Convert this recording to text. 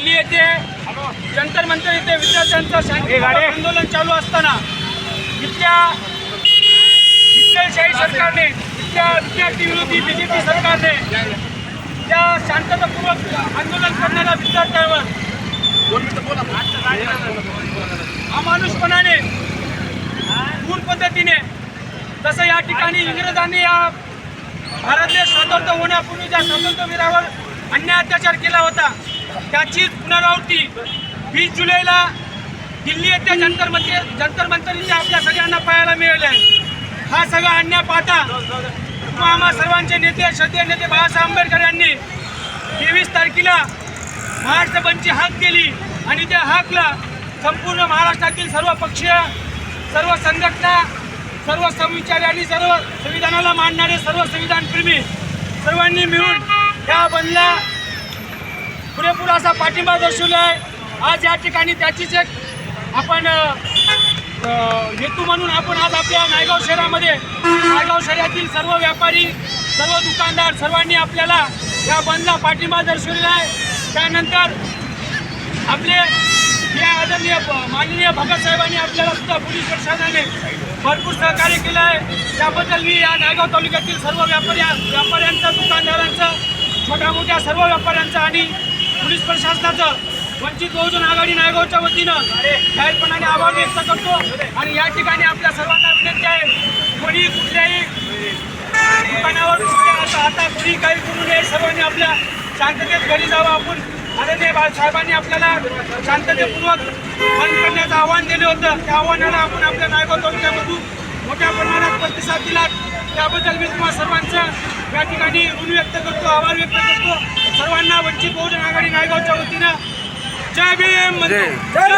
दिल्ली येथे जंतर मंतर येथे विद्यार्थ्यांचं शांततेचं आंदोलन चालू असताना इथल्याशाही सरकारने, इथल्या विद्यार्थी विरोधी बीजेपी सरकारने त्या शांततापूर्वक आंदोलन करणाऱ्या विद्यार्थ्यांवर अमानुषपणाने क्रूर पद्धतीने, जसं या ठिकाणी इंग्रजांनी या भारत देश स्वतंत्र होण्यापूर्वी ज्या स्वातंत्र्यवीरावर अन्याय अत्याचार केला होता त्याचीच पुनरावृत्ती 20 जुलैला दिल्ली येथे जंतर मंतर इथे आपल्या सगळ्यांना पाहायला मिळाले. हा सगळा अन्याय पाहता आम्हा सर्वांचे नेते, श्रद्धेय नेते बाळासाहेब आंबेडकर यांनी 23 तारखेला महाराष्ट्र बंदची हाक केली आणि त्या हाकला संपूर्ण महाराष्ट्रातील सर्व पक्षीय, सर्व संघटना, सर्व समविचारी आणि सर्व संविधानाला मानणारे सर्व संविधानप्रेमी सर्वांनी मिळून या बंदला पुरेपूर असा पाठिंबा दर्शवला आहे. आज या ठिकाणी त्याचीच एक आपण हेतू म्हणून आपण आज आपल्या नायगाव शहरामध्ये, नायगाव शहरातील सर्व व्यापारी, सर्व दुकानदार सर्वांनी आपल्याला या बंदला पाठिंबा दर्शवलेला आहे. त्यानंतर आपले या आदरणीय माननीय भगत साहेबांनी आपल्याला सुद्धा पोलीस प्रशासनाने भरपूर सहकार्य केलं आहे. त्याबद्दल मी या नायगाव तालुक्यातील सर्व व्यापाऱ्यांचं, दुकानदारांचं, छोट्या मोठ्या सर्व व्यापाऱ्यांचं आणि पोलीस प्रशासनाचं वंचित बहुजन आघाडी नायगावच्या वतीनं जाहीरपणाने आभार व्यक्त करतो. आणि या ठिकाणी आपल्या सर्वांना विनंती आहे, कोणी कुठल्याही दुकानावर आता कोणी काही करू नये, सर्वांनी आपल्या शांततेत घरी जावं. आपण आदरणीय साहेबांनी आपल्याला शांततेपूर्वक बंद करण्याचं आव्हान दिलं होतं. त्या आव्हानाला आपण आपल्या नायगाव तालुक्यामधून मोठ्या प्रमाणात प्रतिसाद दिला. त्याबद्दल मी तुम्हा सर्वांचं या ठिकाणी ऋण व्यक्त करतो, आभार व्यक्त करतो. सर्वांना वंचित बहुजन आघाडी नायगावच्या वतीनं जय भीम.